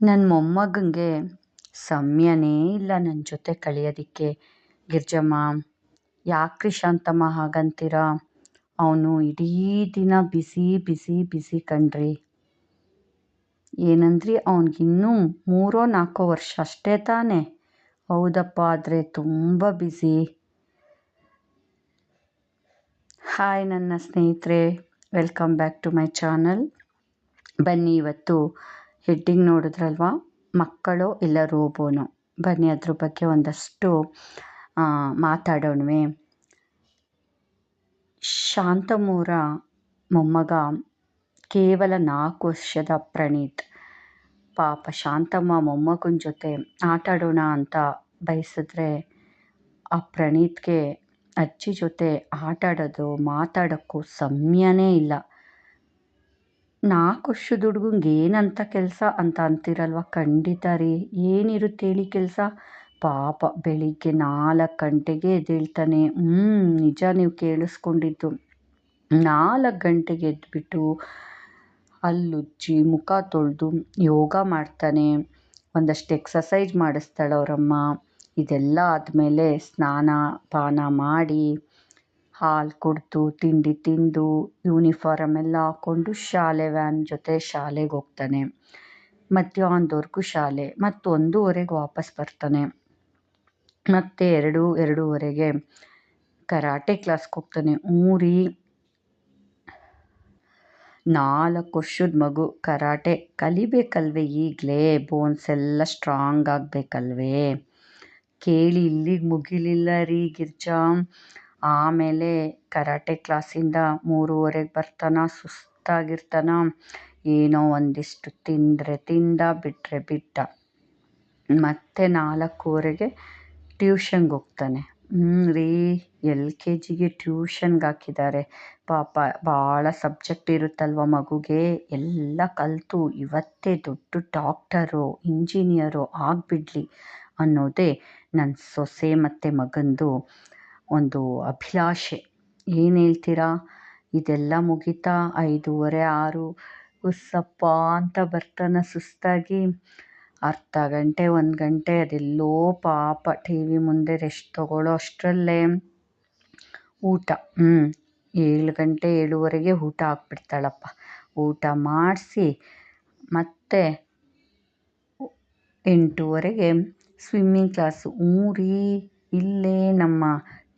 ನನ್ನ ಮೊಮ್ಮಗಂಗೆ ಸಮಯನೇ ಇಲ್ಲ ನನ್ನ ಜೊತೆ ಕಳೆಯೋದಕ್ಕೆ. ಗಿರ್ಜಮ್ಮ, ಯಾಕ್ರಿ ಶಾಂತಮ್ಮ ಹಾಗಂತೀರ? ಅವನು ಇಡೀ ದಿನ ಬಿಸಿ ಬಿಸಿ ಬಿಸಿ ಕಣ್ರಿ. ಏನಂದ್ರಿ? ಅವನಿಗಿನ್ನೂ 3-4 ವರ್ಷ ಅಷ್ಟೇ ತಾನೇ? ಹೌದಪ್ಪ, ಆದರೆ ತುಂಬ ಬಿಸಿ. ಹಾಯ್ ನನ್ನ ಸ್ನೇಹಿತರೆ, welcome back to my channel. ಬನ್ನಿ, ಇವತ್ತು ಹೆಡ್ಡಿಂಗ್ ನೋಡಿದ್ರಲ್ವಾ, ಮಕ್ಕಳು ಇಲ್ಲ ರೋಬೋನೋ. ಬನ್ನಿ ಅದ್ರ ಬಗ್ಗೆ ಒಂದಷ್ಟು ಮಾತಾಡೋಣವೇ. ಶಾಂತಮ್ಮೂರ ಮೊಮ್ಮಗ ಕೇವಲ 4 ವರ್ಷದ ಪ್ರಣೀತ್. ಪಾಪ ಶಾಂತಮ್ಮ ಮೊಮ್ಮಗನ ಜೊತೆ ಆಟಾಡೋಣ ಅಂತ ಬಯಸಿದ್ರೆ ಆ ಪ್ರಣೀತ್ಗೆ ಅಜ್ಜಿ ಜೊತೆ ಆಟಾಡೋದು ಮಾತಾಡೋಕ್ಕೂ ಸಮಯನೇ ಇಲ್ಲ. 4 ವರ್ಷದ ಹುಡುಗಂಗೆ ಏನಂತ ಕೆಲಸ ಅಂತ ಅಂತೀರಲ್ವ? ಖಂಡಿತ ರೀ, ಏನಿರುತ್ತೆ ಹೇಳಿ ಕೆಲಸ? ಪಾಪ ಬೆಳಿಗ್ಗೆ 4 ಗಂಟೆಗೆ ಎದ್ದೇಳ್ತಾನೆ. ನಿಜ, ನೀವು ಕೇಳಿಸ್ಕೊಂಡಿದ್ದು. 4 ಗಂಟೆಗೆ ಎದ್ದುಬಿಟ್ಟು ಹಲ್ಲುಜ್ಜಿ ಮುಖ ತೊಳೆದು ಯೋಗ ಮಾಡ್ತಾನೆ. ಒಂದಷ್ಟು ಎಕ್ಸಸೈಜ್ ಮಾಡಿಸ್ತಾಳೆ ಅವರಮ್ಮ. ಇದೆಲ್ಲ ಆದಮೇಲೆ ಸ್ನಾನ ಪಾನ ಮಾಡಿ ಹಾಲು ಕುಡಿದು ತಿಂಡಿ ತಿಂದು ಯೂನಿಫಾರಮ್ ಎಲ್ಲ ಹಾಕ್ಕೊಂಡು ಶಾಲೆ ವ್ಯಾನ್ ಜೊತೆ ಶಾಲೆಗೆ ಹೋಗ್ತಾನೆ. ಮಧ್ಯಾಹ್ನದವರೆಗೂ ಶಾಲೆ, ಮತ್ತು 1:30ಗೆ ವಾಪಸ್ ಬರ್ತಾನೆ. ಮತ್ತು 2-2:30ಗೆ ಕರಾಟೆ ಕ್ಲಾಸ್ಗೆ ಹೋಗ್ತಾನೆ. ರೀ, 4 ವರ್ಷದ ಮಗು ಕರಾಟೆ ಕಲಿಬೇಕಲ್ವೇ? ಈಗಲೇ ಬೋನ್ಸ್ ಎಲ್ಲ ಸ್ಟ್ರಾಂಗ್ ಆಗಬೇಕಲ್ವೇ? ಕೇಳಿ ಇಲ್ಲಿಗೆ ಮುಗಿಲಿಲ್ಲ ರೀ ಗಿರ್ಜಾ. ಆಮೇಲೆ ಕರಾಟೆ ಕ್ಲಾಸಿಂದ 3:30ಗೆ ಬರ್ತಾನ, ಸುಸ್ತಾಗಿರ್ತಾನ. ಏನೋ ಒಂದಿಷ್ಟು ತಿಂದರೆ ತಿಂದ, ಬಿಟ್ಟರೆ ಬಿಟ್ಟ. ಮತ್ತೆ 4:15ಗೆ ಟ್ಯೂಷನ್ಗೆ ಹೋಗ್ತಾನೆ. ರೀ, LKGಗೆ ಟ್ಯೂಷನ್ಗೆ ಹಾಕಿದ್ದಾರೆ. ಪಾಪ ಭಾಳ ಸಬ್ಜೆಕ್ಟ್ ಇರುತ್ತಲ್ವ ಮಗುಗೆ, ಎಲ್ಲ ಕಲಿತು ಇವತ್ತೇ ದೊಡ್ಡ ಡಾಕ್ಟರು ಇಂಜಿನಿಯರು ಆಗಿಬಿಡ್ಲಿ ಅನ್ನೋದೇ ನನ್ನ ಸೊಸೆ ಮತ್ತು ಮಗಂದು ಒಂದು ಅಭಿಲಾಷೆ. ಏನು ಹೇಳ್ತೀರಾ? ಇದೆಲ್ಲ ಮುಗಿತಾ 5:30-6 ಉಸ್ಸಪ್ಪ ಅಂತ ಬರ್ತಾನೆ ಸುಸ್ತಾಗಿ. ಅರ್ಧ ಗಂಟೆ 1 ಗಂಟೆ ಅದೆಲ್ಲೋ ಪಾಪ TV ಮುಂದೆ ರೆಸ್ಟ್ ತಗೊಳ್ಳೋ ಅಷ್ಟರಲ್ಲೇ ಊಟ. 7 ಗಂಟೆ 7:30ಗೆ ಊಟ ಹಾಕ್ಬಿಡ್ತಾಳಪ್ಪ. ಊಟ ಮಾಡಿಸಿ ಮತ್ತೆ 8:30ಗೆ ಸ್ವಿಮ್ಮಿಂಗ್ ಕ್ಲಾಸು. ರೀ, ಇಲ್ಲೇ ನಮ್ಮ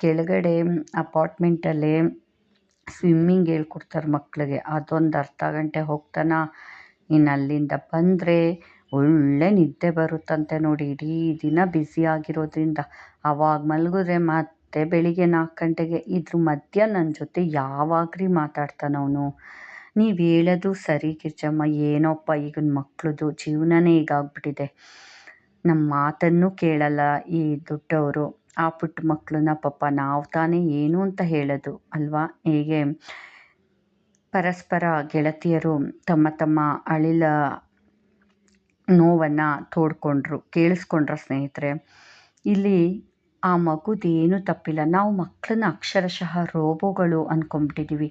ಕೆಳಗಡೆ ಅಪಾರ್ಟ್ಮೆಂಟಲ್ಲೇ ಸ್ವಿಮ್ಮಿಂಗ್ ಹೇಳ್ಕೊಡ್ತಾರೆ ಮಕ್ಕಳಿಗೆ. ಅದೊಂದು ಅರ್ಧ ಗಂಟೆ ಹೋಗ್ತಾನ. ಇನ್ನು ಅಲ್ಲಿಂದ ಬಂದರೆ ಒಳ್ಳೆ ನಿದ್ದೆ ಬರುತ್ತಂತೆ ನೋಡಿ. ಇಡೀ ದಿನ ಬ್ಯುಸಿ ಆಗಿರೋದ್ರಿಂದ ಅವಾಗ ಮಲಗಿದ್ರೆ ಮತ್ತೆ ಬೆಳಿಗ್ಗೆ 4 ಗಂಟೆಗೆ. ಇದ್ರ ಮಧ್ಯ ನನ್ನ ಜೊತೆ ಯಾವಾಗ್ರಿ ಮಾತಾಡ್ತಾನವನು? ನೀವು ಹೇಳೋದು ಸರಿ ಗಿರ್ಜಮ್ಮ, ಏನೋಪ್ಪ ಈಗಿನ ಮಕ್ಕಳದು ಜೀವನನೇ ಹೀಗಾಗ್ಬಿಟ್ಟಿದೆ. ನಮ್ಮ ಮಾತನ್ನು ಕೇಳಲ್ಲ ಈ ದೊಡ್ಡವರು. ಆ ಪುಟ್ಟ ಮಕ್ಕಳನ್ನ ಪಾಪ ನಾವು ತಾನೇ ಏನು ಅಂತ ಹೇಳೋದು ಅಲ್ವಾ? ಹೀಗೆ ಪರಸ್ಪರ ಗೆಳತಿಯರು ತಮ್ಮ ತಮ್ಮ ಅಳಿಲ ನೋವನ್ನು ತೋಡ್ಕೊಂಡ್ರು. ಕೇಳಿಸ್ಕೊಂಡ್ರ ಸ್ನೇಹಿತರೆ? ಇಲ್ಲಿ ಆ ಮಗುದೇನು ತಪ್ಪಿಲ್ಲ. ನಾವು ಮಕ್ಕಳನ್ನ ಅಕ್ಷರಶಃ ರೋಬೋಗಳು ಅಂದ್ಕೊಂಬಿಟ್ಟಿದ್ದೀವಿ.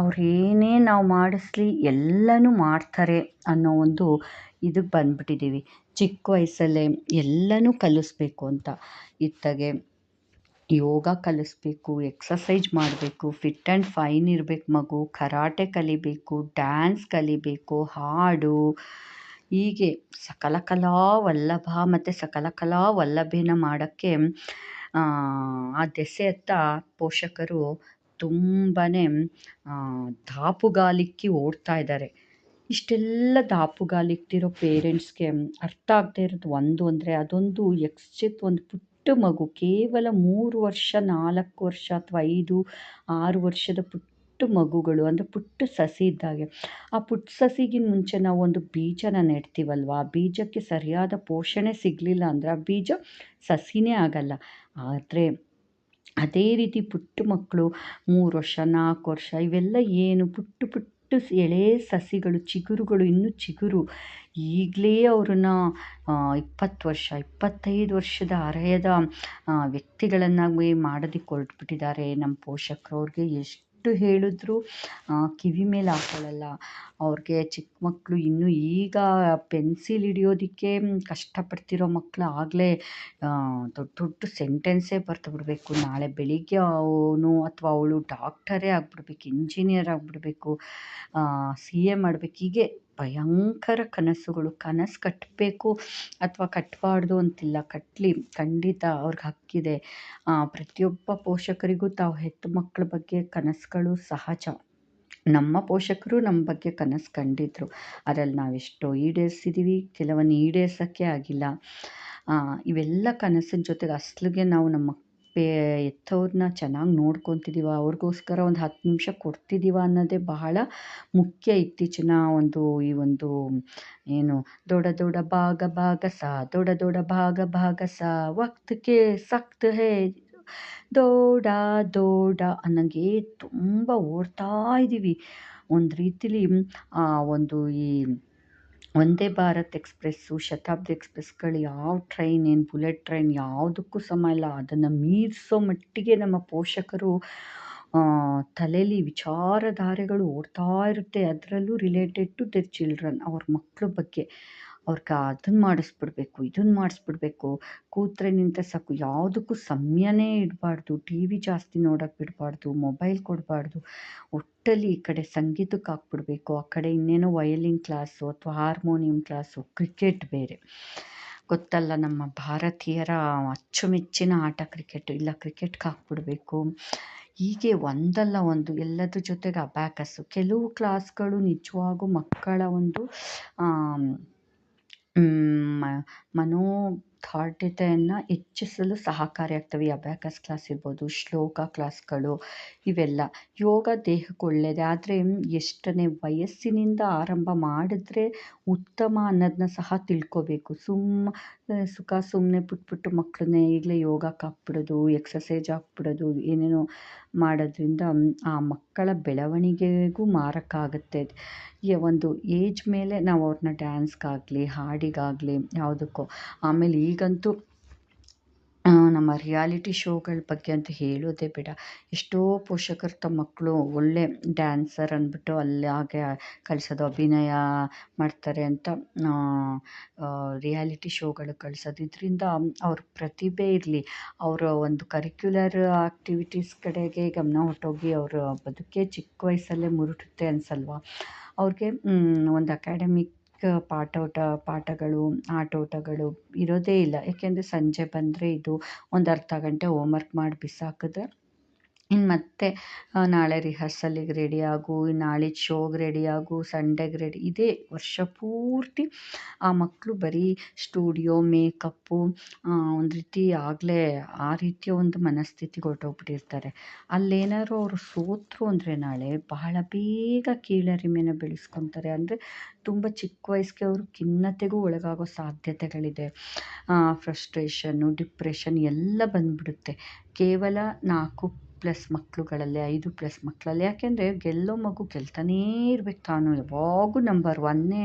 ಅವ್ರೇನೇ ನಾವು ಮಾಡಿಸ್ಲಿ ಎಲ್ಲನೂ ಮಾಡ್ತಾರೆ ಅನ್ನೋ ಒಂದು ಇದಕ್ಕೆ ಬಂದುಬಿಟ್ಟಿದ್ದೀವಿ. ಚಿಕ್ಕ ವಯಸ್ಸಲ್ಲೇ ಎಲ್ಲನೂ ಕಲಿಸ್ಬೇಕು ಅಂತ. ಇತ್ತಾಗೆ ಯೋಗ ಕಲಿಸ್ಬೇಕು, ಎಕ್ಸಸೈಜ್ ಮಾಡಬೇಕು, ಫಿಟ್ ಆ್ಯಂಡ್ ಫೈನ್ ಇರಬೇಕು ಮಗು, ಕರಾಟೆ ಕಲಿಬೇಕು, ಡ್ಯಾನ್ಸ್ ಕಲಿಬೇಕು, ಹಾಡು, ಹೀಗೆ ಸಕಲ ಕಲಾ ವಲ್ಲಭ ಮತ್ತು ಸಕಲ ಕಲಾ ವಲ್ಲಭೆನ ಮಾಡೋಕ್ಕೆ ಆ ದೆಸೆಯತ್ತ ಪೋಷಕರು ತುಂಬಾ ದಾಪುಗಾಲಿಕ್ಕಿ ಓಡ್ತಾ ಇದ್ದಾರೆ. ಇಷ್ಟೆಲ್ಲ ದಾಪುಗಾಲಿಕ್ತಿರೋ ಪೇರೆಂಟ್ಸ್ಗೆ ಅರ್ಥ ಆಗದೆ ಇರೋದು ಒಂದು ಅಂದರೆ, ಅದೊಂದು ಒಂದು ಪುಟ್ಟ ಮಗು, ಕೇವಲ 3 ವರ್ಷ 4 ವರ್ಷ ಅಥವಾ 5-6 ವರ್ಷದ ಪುಟ್ಟ ಮಗುಗಳು, ಅಂದರೆ ಪುಟ್ಟ ಸಸಿ ಇದ್ದಾಗೆ. ಆ ಪುಟ್ಟ ಸಸಿಗಿನ ಮುಂಚೆ ನಾವು ಒಂದು ಬೀಜನ ನೆಡ್ತೀವಲ್ವ, ಆ ಬೀಜಕ್ಕೆ ಸರಿಯಾದ ಪೋಷಣೆ ಸಿಗಲಿಲ್ಲ ಅಂದರೆ ಆ ಬೀಜ ಸಸಿನೇ ಆಗಲ್ಲ. ಆದರೆ ಅದೇ ರೀತಿ ಪುಟ್ಟ ಮಕ್ಕಳು 3 ವರ್ಷ 4 ವರ್ಷ ಇವೆಲ್ಲ ಏನು ಪುಟ್ಟ ಎಳೆ ಸಸಿಗಳು, ಚಿಗುರುಗಳು, ಇನ್ನೂ ಚಿಗುರು. ಈಗಲೇ ಅವ್ರನ್ನ 20 ವರ್ಷ 25 ವರ್ಷದ ಹರೆಯದ ವ್ಯಕ್ತಿಗಳನ್ನಾಗಿ ಮಾಡೋದಕ್ಕೆ ಹೊರಟ್ಬಿಟ್ಟಿದ್ದಾರೆ ನಮ್ಮ ಪೋಷಕರು. ಅವ್ರಿಗೆ ಎಷ್ಟು ಎಷ್ಟು ಹೇಳಿದ್ರು ಕಿವಿ ಮೇಲೆ ಹಾಕೊಳ್ಳಲ್ಲ. ಅವ್ರಿಗೆ ಚಿಕ್ಕ ಮಕ್ಕಳು ಇನ್ನೂ ಈಗ ಪೆನ್ಸಿಲ್ ಹಿಡಿಯೋದಕ್ಕೆ ಕಷ್ಟಪಡ್ತಿರೋ ಮಕ್ಕಳು ಆಗಲೇ ದೊಡ್ಡ ದೊಡ್ಡ ಸೆಂಟೆನ್ಸೇ ಬರ್ತು ಬಿಡಬೇಕು. ನಾಳೆ ಬೆಳಿಗ್ಗೆ ಅವನು ಅಥವಾ ಅವಳು ಡಾಕ್ಟರೇ ಆಗಿಬಿಡ್ಬೇಕು, ಇಂಜಿನಿಯರ್ ಆಗಿಬಿಡ್ಬೇಕು, CA ಮಾಡಬೇಕು. ಹೀಗೆ ಭಯಂಕರ ಕನಸುಗಳು. ಕನಸು ಕಟ್ಟಬೇಕು ಅಥವಾ ಕಟ್ಟಬಾರ್ದು ಅಂತಿಲ್ಲ, ಕಟ್ಟಲಿ, ಖಂಡಿತ ಅವ್ರಿಗೆ ಹಕ್ಕಿದೆ. ಪ್ರತಿಯೊಬ್ಬ ಪೋಷಕರಿಗೂ ತಾವು ಹೆತ್ತ ಮಕ್ಕಳ ಬಗ್ಗೆ ಕನಸುಗಳು ಸಹಜ. ನಮ್ಮ ಪೋಷಕರು ನಮ್ಮ ಬಗ್ಗೆ ಕನಸು ಕಂಡಿದ್ರು, ಅದರಲ್ಲಿ ನಾವೆಷ್ಟೋ ಈಡೇರಿಸಿದ್ದೀವಿ, ಕೆಲವೊಂದು ಈಡೇರ್ಸೋಕ್ಕೆ ಆಗಿಲ್ಲ. ಇವೆಲ್ಲ ಕನಸಿನ ಜೊತೆಗೆ ಅಸಲಿಗೆ ನಾವು ನಮ್ಮ ಎತ್ತವ್ರನ್ನ ಚೆನ್ನಾಗಿ ನೋಡ್ಕೊತಿದ್ದೀವ, ಅವ್ರಿಗೋಸ್ಕರ ಒಂದು 10 ನಿಮಿಷ ಕೊಡ್ತಿದ್ದೀವ ಅನ್ನೋದೇ ಬಹಳ ಮುಖ್ಯ. ಇತ್ತೀಚಿನ ಈ ಒಂದು ಏನು ದೊಡ ದೊಡ ಭಾಗ ಭಾಗ ಸಾ, ದೊಡ ದೊಡ ಭಾಗ ಭಾಗ ಸಾ, ವಕ್ತಕ್ಕೆ ಸಕ್ತ್ ಹೇ ದೋಡ ದೋಡ ಅನ್ನಂಗೆ ತುಂಬ ಓಡ್ತಾ ಇದ್ದೀವಿ. ಒಂದು ರೀತಿಲಿ ಒಂದು ಈ ವಂದೇ ಭಾರತ್ ಎಕ್ಸ್‌ಪ್ರೆಸ್ಸು, ಶತಾಬ್ದಿ ಎಕ್ಸ್‌ಪ್ರೆಸ್ಗಳು, ಯಾವ ಟ್ರೈನ್, ಏನು ಬುಲೆಟ್ ಟ್ರೈನ್ ಯಾವುದಕ್ಕೂ ಸಮ ಇಲ್ಲ. ಅದನ್ನು ಮೀರಿಸೋ ಮಟ್ಟಿಗೆ ನಮ್ಮ ಪೋಷಕರು ತಲೆಯಲ್ಲಿ ವಿಚಾರಧಾರೆಗಳು ಓಡ್ತಾ ಇರುತ್ತೆ. ಅದರಲ್ಲೂ ರಿಲೇಟೆಡ್ ಟು ದೇರ್ ಚಿಲ್ಡ್ರನ್, ಅವ್ರ ಮಕ್ಕಳ ಬಗ್ಗೆ. ಅವ್ರಿಗೆ ಅದನ್ನು ಮಾಡಿಸ್ಬಿಡ್ಬೇಕು, ಇದನ್ನು ಮಾಡಿಸ್ಬಿಡ್ಬೇಕು, ಕೂತ್ರೆ ನಿಂತರೆ ಸಾಕು, ಯಾವುದಕ್ಕೂ ಸಮಯನೇ ಇಡಬಾರ್ದು, TV ಜಾಸ್ತಿ ನೋಡೋಕ್ಕೆ ಬಿಡಬಾರ್ದು, ಮೊಬೈಲ್ ಕೊಡಬಾರ್ದು. ಒಟ್ಟಲ್ಲಿ ಈ ಕಡೆ ಸಂಗೀತಕ್ಕೆ ಹಾಕ್ಬಿಡ್ಬೇಕು, ಆ ಕಡೆ ಇನ್ನೇನೋ ವಯಲಿನ್ ಕ್ಲಾಸು ಅಥವಾ ಹಾರ್ಮೋನಿಯಂ ಕ್ಲಾಸು, ಕ್ರಿಕೆಟ್ ಬೇರೆ. ಗೊತ್ತಲ್ಲ ನಮ್ಮ ಭಾರತೀಯರ ಅಚ್ಚುಮೆಚ್ಚಿನ ಆಟ ಕ್ರಿಕೆಟ್, ಇಲ್ಲ ಕ್ರಿಕೆಟ್ಗೆ ಹಾಕ್ಬಿಡ್ಬೇಕು. ಹೀಗೆ ಒಂದಲ್ಲ ಒಂದು ಎಲ್ಲದ್ರ ಜೊತೆಗೆ ಅಬ್ಯಾಕಸ್ಸು. ಕೆಲವು ಕ್ಲಾಸ್ಗಳು ನಿಜವಾಗೂ ಮಕ್ಕಳ ಒಂದು ಮನೋದಾರ್ಢ್ಯತೆಯನ್ನು ಹೆಚ್ಚಿಸಲು ಸಹಕಾರಿಯಾಗ್ತವೆ. ಅಬ್ಯಾಕಸ್ ಕ್ಲಾಸ್ ಇರ್ಬೋದು, ಶ್ಲೋಕ ಕ್ಲಾಸ್ಗಳು, ಇವೆಲ್ಲ. ಯೋಗ ದೇಹಕ್ಕೆ ಒಳ್ಳೆಯದೇ, ಆದರೆ ಎಷ್ಟನೇ ವಯಸ್ಸಿನಿಂದ ಆರಂಭ ಮಾಡಿದ್ರೆ ಉತ್ತಮ ಅನ್ನೋದನ್ನ ಸಹ ತಿಳ್ಕೊಬೇಕು. ಸುಮ್ಮನೆ ಪುಟ್ಟ ಮಕ್ಕಳನ್ನೇ ಈಗಲೇ ಯೋಗಕ್ಕೆ ಹಾಕ್ಬಿಡೋದು, ಎಕ್ಸಸೈಜ್ ಹಾಕ್ಬಿಡೋದು, ಏನೇನೋ ಮಾಡೋದ್ರಿಂದ ಆ ಮಕ್ಕಳ ಬೆಳವಣಿಗೆಗೂ ಮಾರಕ ಆಗುತ್ತೆ. ಒಂದು ಏಜ್ ಮೇಲೆ ನಾವು ಅವ್ರನ್ನ ಡ್ಯಾನ್ಸ್ಗಾಗಲಿ, ಹಾಡಿಗಾಗಲಿ, ಯಾವುದಕ್ಕೋ. ಆಮೇಲೆ ಈಗಂತೂ ನಮ್ಮ ರಿಯಾಲಿಟಿ ಶೋಗಳ ಬಗ್ಗೆ ಅಂತೂ ಹೇಳೋದೇ ಬೇಡ. ಎಷ್ಟೋ ಪೋಷಕರು ತಮ್ಮ ಮಕ್ಕಳು ಒಳ್ಳೆ ಡ್ಯಾನ್ಸರ್ ಅಂದ್ಬಿಟ್ಟು ಅಲ್ಲಿ ಹಾಗೆ ಕಳಿಸೋದು, ಅಭಿನಯ ಮಾಡ್ತಾರೆ ಅಂತ ರಿಯಾಲಿಟಿ ಶೋಗಳು ಕಳಿಸೋದು. ಇದರಿಂದ ಅವ್ರ ಪ್ರತಿಭೆ ಇರಲಿ, ಅವರ ಒಂದು ಕರಿಕ್ಯುಲರ್ ಆ್ಯಕ್ಟಿವಿಟೀಸ್ ಕಡೆಗೆ ಗಮನ ಹೊರಟೋಗಿ ಅವರ ಬದುಕೇ ಚಿಕ್ಕ ವಯಸ್ಸಲ್ಲೇ ಮುರುಡುತ್ತೆ ಅನಿಸಲ್ವಾ? ಅವ್ರಿಗೆ ಒಂದು ಅಕಾಡೆಮಿಕ್ ಪಾಠಗಳು, ಆಟೋಟಗಳು ಇರೋದೇ ಇಲ್ಲ. ಏಕೆಂದರೆ ಸಂಜೆ ಬಂದರೆ ಇದು ಒಂದು ಅರ್ಧ ಗಂಟೆ ಹೋಮ್ವರ್ಕ್ ಮಾಡಿ ಬಿಸಾಕಿದ್ರೆ ಇನ್ನು ಮತ್ತೆ ನಾಳೆ ರಿಹರ್ಸಲಿಗೆ ರೆಡಿಯಾಗು, ನಾಳಿದ್ದು ಶೋಗೆ ರೆಡಿಯಾಗು, ಸಂಡೆಗೆ ರೆಡಿ, ಇದೇ ವರ್ಷ ಪೂರ್ತಿ ಆ ಮಕ್ಕಳು ಬರೀ ಸ್ಟುಡಿಯೋ, ಮೇಕಪ್ಪು, ಒಂದು ರೀತಿ ಆಗಲೇ ಆ ರೀತಿಯ ಒಂದು ಮನಸ್ಥಿತಿಗೆ ಹೊರಟೋಗ್ಬಿಟ್ಟಿರ್ತಾರೆ. ಅಲ್ಲೇನಾದ್ರು ಅವರು ಸೋತರು ಅಂದರೆ ನಾಳೆ ಬಹಳ ಬೇಗ ಕೀಳರಿಮೆನ ಬೆಳೆಸ್ಕೊತಾರೆ. ಅಂದರೆ ತುಂಬ ಚಿಕ್ಕ ವಯಸ್ಸಿಗೆ ಅವರು ಖಿನ್ನತೆಗೂ ಒಳಗಾಗೋ ಸಾಧ್ಯತೆಗಳಿದೆ. ಫ್ರಸ್ಟ್ರೇಷನ್ನು, ಡಿಪ್ರೆಷನ್ ಎಲ್ಲ ಬಂದುಬಿಡುತ್ತೆ ಕೇವಲ 4+ ಮಕ್ಕಳುಗಳಲ್ಲಿ, 5+ ಮಕ್ಕಳಲ್ಲಿ. ಯಾಕೆಂದರೆ ಗೆಲ್ಲೋ ಮಗು ಗೆಲ್ತಾನೇ ಇರಬೇಕು, ತಾನು ಯಾವಾಗೂ ನಂಬರ್ 1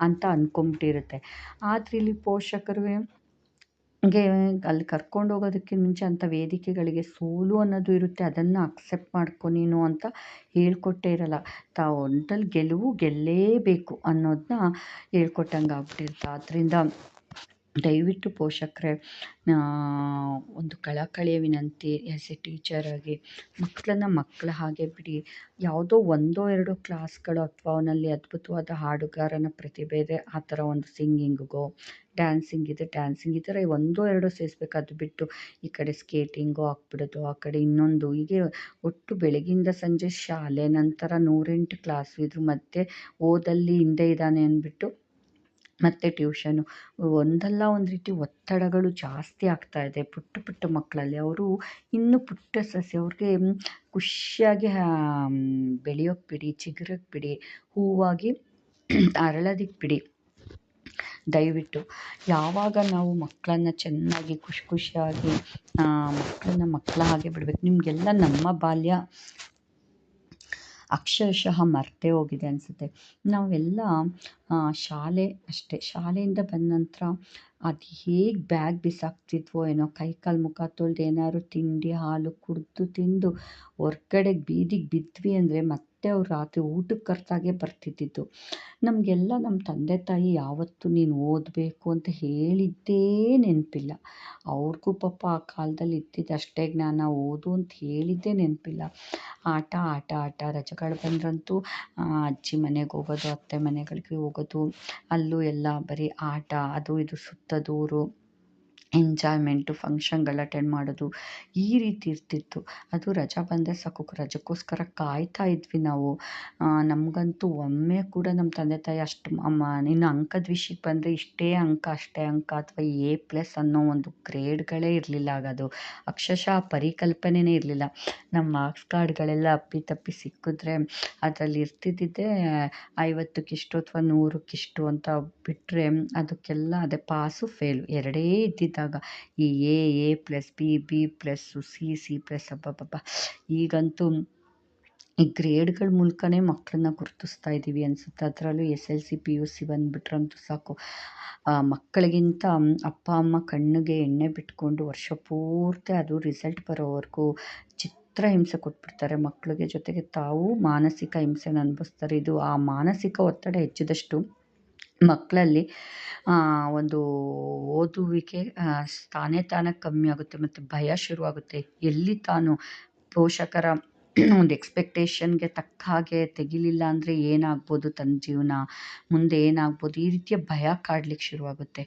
ಅಂತ ಅಂದ್ಕೊಂಬಿಟ್ಟಿರುತ್ತೆ. ಆದರೆ ಇಲ್ಲಿ ಪೋಷಕರಿಗೆ ಅಲ್ಲಿ ಕರ್ಕೊಂಡು ಹೋಗೋದಕ್ಕಿಂತ ಮುಂಚೆ ಅಂಥ ವೇದಿಕೆಗಳಿಗೆ ಸೋಲು ಅನ್ನೋದು ಇರುತ್ತೆ, ಅದನ್ನು ಅಕ್ಸೆಪ್ಟ್ ಮಾಡ್ಕೊ ನೀನು ಅಂತ ಹೇಳ್ಕೊಟ್ಟೇ ಇರಲ್ಲ. ತಾವು ಒಂದಲ್ಲಿ ಗೆಲ್ಲೇಬೇಕು ಅನ್ನೋದನ್ನ ಹೇಳ್ಕೊಟ್ಟಂಗೆ ಆಗ್ಬಿಟ್ಟಿರುತ್ತೆ. ಆದ್ದರಿಂದ ದಯವಿಟ್ಟು ಪೋಷಕರೇ, ಒಂದು ಕಳಕಳಿಯ ವಿನಂತಿ, ಆ್ಯಸ್ ಎ ಟೀಚರಾಗಿ ಮಕ್ಕಳನ್ನ ಮಕ್ಕಳ ಹಾಗೆ ಬಿಡಿ. ಯಾವುದೋ 1-2 ಕ್ಲಾಸ್ಗಳು ಅಥವಾ ಅವನಲ್ಲಿ ಅದ್ಭುತವಾದ ಹಾಡುಗಾರನ ಪ್ರತಿಭೆ ಇದೆ, ಆ ಥರ ಒಂದು ಸಿಂಗಿಂಗಿಗೋ, ಡ್ಯಾನ್ಸಿಂಗ್ ಇದೆ ಡ್ಯಾನ್ಸಿಂಗ್, ಈ ಥರ 1-2 ಸೇರಿಸ್ಬೇಕು. ಅದು ಬಿಟ್ಟು ಈ ಕಡೆ ಸ್ಕೇಟಿಂಗು ಹಾಕ್ಬಿಡೋದು, ಆ ಕಡೆ ಇನ್ನೊಂದು, ಹೀಗೆ ಒಟ್ಟು ಬೆಳಗಿಂದ ಸಂಜೆ ಶಾಲೆ, ನಂತರ 108 ಕ್ಲಾಸು, ಇದ್ರ ಮಧ್ಯೆ ಓದಲ್ಲಿ ಹಿಂದೆ ಇದ್ದಾನೆ ಅಂದ್ಬಿಟ್ಟು ಮತ್ತು ಟ್ಯೂಷನು, ಒಂದಲ್ಲ ಒಂದು ರೀತಿ ಒತ್ತಡಗಳು ಜಾಸ್ತಿ ಆಗ್ತಾಯಿದೆ ಪುಟ್ಟ ಮಕ್ಕಳಲ್ಲಿ. ಅವರು ಇನ್ನೂ ಪುಟ್ಟ ಸಸ್ಯ, ಅವ್ರಿಗೆ ಖುಷಿಯಾಗಿ ಬೆಳೆಯೋಕ್ಕೆ ಬಿಡಿ, ಚಿಗುರಕ್ಕೆ ಬಿಡಿ, ಹೂವಾಗಿ ಅರಳೋದಕ್ಕೆ ಬಿಡಿ. ದಯವಿಟ್ಟು ಯಾವಾಗ ನಾವು ಮಕ್ಕಳನ್ನ ಚೆನ್ನಾಗಿ ಖುಷಿಯಾಗಿ ಮಕ್ಕಳನ್ನ ಮಕ್ಕಳ ಹಾಗೆ ಬಿಡಬೇಕು. ನಿಮಗೆಲ್ಲ ನಮ್ಮ ಬಾಲ್ಯ ಅಕ್ಷರಶಃ ಮರ್ತೇ ಹೋಗಿದೆ ಅನಿಸುತ್ತೆ. ನಾವೆಲ್ಲ ಶಾಲೆ ಅಷ್ಟೇ, ಶಾಲೆಯಿಂದ ಬಂದ ನಂತರ ಅದು ಹೇಗೆ ಬ್ಯಾಗ್ ಬಿಸಾಕ್ತಿದ್ವೋ ಏನೋ, ಕೈ ಕಾಲು ಮುಖ ತೊಳ್ದು ಏನಾದ್ರು ತಿಂಡಿ ಹಾಲು ಕುಡಿದು ತಿಂದು ಹೊರ್ಗಡೆಗೆ ಬೀದಿಗೆ ಬಿದ್ವಿ ಅಂದರೆ ಮತ್ತೆ ಅವ್ರು ರಾತ್ರಿ ಊಟಕ್ಕೆ ಕರೆದಾಗೆ ಬರ್ತಿದ್ದಿದ್ದು. ನಮಗೆಲ್ಲ ನಮ್ಮ ತಂದೆ ತಾಯಿ ಯಾವತ್ತೂ ನೀನು ಓದಬೇಕು ಅಂತ ಹೇಳಿದ್ದೇ ನೆನಪಿಲ್ಲ. ಅವ್ರಿಗೂ ಪಾಪ ಆ ಕಾಲದಲ್ಲಿ ಇದ್ದಿದ್ದು ಅಷ್ಟೇ ಜ್ಞಾನ, ಓದು ಅಂತ ಹೇಳಿದ್ದೇ ನೆನಪಿಲ್ಲ. ಆಟ ಆಟ ಆಟ ರಜೆಗಳು ಬಂದ್ರಂತೂ ಅಜ್ಜಿ ಮನೆಗೆ ಹೋಗೋದು, ಅತ್ತೆ ಮನೆಗಳಿಗೆ ಹೋಗೋದು, ಅಲ್ಲೂ ಎಲ್ಲ ಬರೀ ಆಟ, ಅದು ಇದು ಸುತ್ತೋದೂರು, ಎಂಜಾಯ್ಮೆಂಟು, ಫಂಕ್ಷನ್ಗಳು ಅಟೆಂಡ್ ಮಾಡೋದು, ಈ ರೀತಿ ಇರ್ತಿತ್ತು. ಅದು ರಜಾ ಬಂದರೆ ಸಾಕು, ರಜಕ್ಕೋಸ್ಕರ ಕಾಯ್ತಾ ಇದ್ವಿ ನಾವು. ನಮಗಂತೂ ಒಮ್ಮೆ ಕೂಡ ನಮ್ಮ ತಂದೆ ತಾಯಿ ಅಷ್ಟು ಇನ್ನು ಅಂಕದ ವಿಷಯಕ್ಕೆ ಬಂದರೆ ಇಷ್ಟೇ ಅಂಕ ಅಷ್ಟೇ ಅಂಕ ಅಥವಾ A+ ಅನ್ನೋ ಒಂದು ಗ್ರೇಡ್ಗಳೇ ಇರಲಿಲ್ಲ. ಆಗೋದು ಅಕ್ಷರಶಃ ಪರಿಕಲ್ಪನೆಯೇ ಇರಲಿಲ್ಲ. ನಮ್ಮ ಮಾರ್ಕ್ಸ್ ಕಾರ್ಡ್ಗಳೆಲ್ಲ ಅಪ್ಪಿತಪ್ಪಿ ಸಿಕ್ಕಿದ್ರೆ ಅದರಲ್ಲಿ ಇರ್ತಿದ್ದಿದ್ದೇ 50ಕ್ಕಿಷ್ಟು ಅಥವಾ 100ಕ್ಕಿಷ್ಟು ಅಂತ ಬಿಟ್ಟರೆ ಅದಕ್ಕೆಲ್ಲ ಅದೇ ಪಾಸು ಫೇಲು ಎರಡೇ ಇದ್ದಿದ್ದಾಗ. ಈ A+, B+, C+, ಅಬ್ಬಬ್ಬಬ್ಬ! ಈಗಂತೂ ಈ ಗ್ರೇಡ್ಗಳ ಮೂಲಕನೇ ಮಕ್ಕಳನ್ನ ಗುರುತಿಸ್ತಾ ಇದ್ದೀವಿ ಅನಿಸುತ್ತೆ. ಅದರಲ್ಲೂ SLC PUC ಬಂದುಬಿಟ್ರಂತೂ ಸಾಕು, ಮಕ್ಕಳಿಗಿಂತ ಅಪ್ಪ ಅಮ್ಮ ಕಣ್ಣಿಗೆ ಎಣ್ಣೆ ಬಿಟ್ಕೊಂಡು ವರ್ಷ ಪೂರ್ತಿ ಅದು ರಿಸಲ್ಟ್ ಬರೋವರೆಗೂ ಚಿತ್ರಹಿಂಸೆ ಕೊಟ್ಬಿಡ್ತಾರೆ ಮಕ್ಕಳಿಗೆ. ಜೊತೆಗೆ ತಾವು ಮಾನಸಿಕ ಹಿಂಸೆನ ಅನುಭವಿಸ್ತಾರೆ. ಇದು ಆ ಮಾನಸಿಕ ಒತ್ತಡ ಹೆಚ್ಚಿದಷ್ಟು ಮಕ್ಕಳಲ್ಲಿ ಒಂದು ಓದುವಿಕೆ ತಾನಾಗಿ ಕಮ್ಮಿ ಆಗುತ್ತೆ ಮತ್ತು ಭಯ ಶುರುವಾಗುತ್ತೆ. ಎಲ್ಲಿ ತಾನು ಪೋಷಕರ ಒಂದು ಎಕ್ಸ್ಪೆಕ್ಟೇಷನ್ಗೆ ತಕ್ಕ ಹಾಗೆ ತೆಗಿಲಿಲ್ಲ ಅಂದರೆ ಏನಾಗ್ಬೋದು ತನ್ನ ಜೀವನ, ಮುಂದೆ ಏನಾಗ್ಬೋದು, ಈ ರೀತಿಯ ಭಯ ಕಾಡ್ಲಿಕ್ಕೆ ಶುರುವಾಗುತ್ತೆ.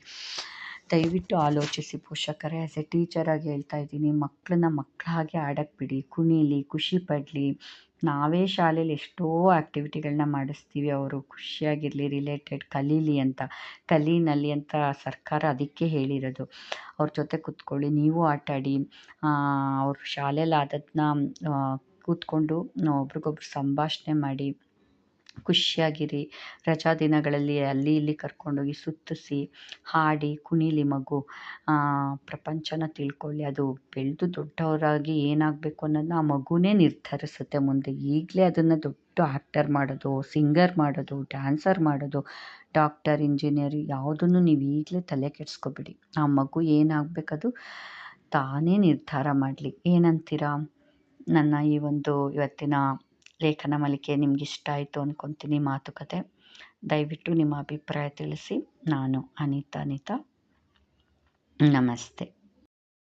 ದಯವಿಟ್ಟು ಆಲೋಚಿಸಿ ಪೋಷಕರೇ. ಆ್ಯಸ್ ಎ ಟೀಚರಾಗಿ ಹೇಳ್ತಾ ಇದ್ದೀನಿ, ಮಕ್ಕಳನ್ನ ಮಕ್ಕಳ ಹಾಗೆ ಆಡಕ್ಕೆ ಬಿಡಿ, ಕುಣೀಲಿ, ಖುಷಿ ಪಡಲಿ. ನಾವೇ ಶಾಲೇಲಿ ಎಷ್ಟೋ ಆ್ಯಕ್ಟಿವಿಟಿಗಳನ್ನ ಮಾಡಿಸ್ತೀವಿ, ಅವರು ಖುಷಿಯಾಗಿರಲಿ, ರಿಲೇಟೆಡ್ ಕಲೀಲಿ ಅಂತ. ಕಲೀನಲ್ಲಿ ಅಂತ ಸರ್ಕಾರ ಅದಕ್ಕೆ ಹೇಳಿರೋದು. ಅವ್ರ ಜೊತೆ ಕೂತ್ಕೊಳ್ಳಿ, ನೀವು ಆಟಾಡಿ, ಅವ್ರ ಶಾಲೇಲಿ ಆದದನ್ನ ಕೂತ್ಕೊಂಡು ಒಬ್ರಿಗೊಬ್ರು ಸಂಭಾಷಣೆ ಮಾಡಿ ಖುಷಿಯಾಗಿರಿ. ರಜಾ ದಿನಗಳಲ್ಲಿ ಅಲ್ಲಿ ಇಲ್ಲಿ ಕರ್ಕೊಂಡೋಗಿ ಸುತ್ತಿಸಿ, ಹಾಡಿ, ಕುಣೀಲಿ ಮಗು. ಪ್ರಪಂಚನ ತಿಳ್ಕೊಳ್ಳಿ. ಅದು ಬೆಳೆದು ದೊಡ್ಡವರಾಗಿ ಏನಾಗಬೇಕು ಅನ್ನೋದನ್ನ ಆ ಮಗುನೇ ನಿರ್ಧರಿಸುತ್ತೆ ಮುಂದೆ. ಈಗಲೇ ಅದನ್ನು ದೊಡ್ಡ ಆ್ಯಕ್ಟರ್ ಮಾಡೋದು, ಸಿಂಗರ್ ಮಾಡೋದು, ಡ್ಯಾನ್ಸರ್ ಮಾಡೋದು, ಡಾಕ್ಟರ್, ಇಂಜಿನಿಯರ್ ಯಾವುದನ್ನು ನೀವು ಈಗಲೇ ತಲೆ ಕೆಡಿಸ್ಕೊಬಿಡಿ. ಆ ಮಗು ಏನಾಗಬೇಕದು ತಾನೇ ನಿರ್ಧಾರ ಮಾಡಲಿ. ಏನಂತೀರಾ? ನನ್ನ ಈ ಒಂದು ಇವತ್ತಿನ ಲೇಖನ ಮಾಲಿಕೆ ನಿಮ್ಗೆ ಇಷ್ಟ ಆಯಿತು ಅಂದ್ಕೊತೀನಿ, ಮಾತುಕತೆ. ದಯವಿಟ್ಟು ನಿಮ್ಮ ಅಭಿಪ್ರಾಯ ತಿಳಿಸಿ. ನಾನು ಅನಿತಾ. ನಮಸ್ತೆ.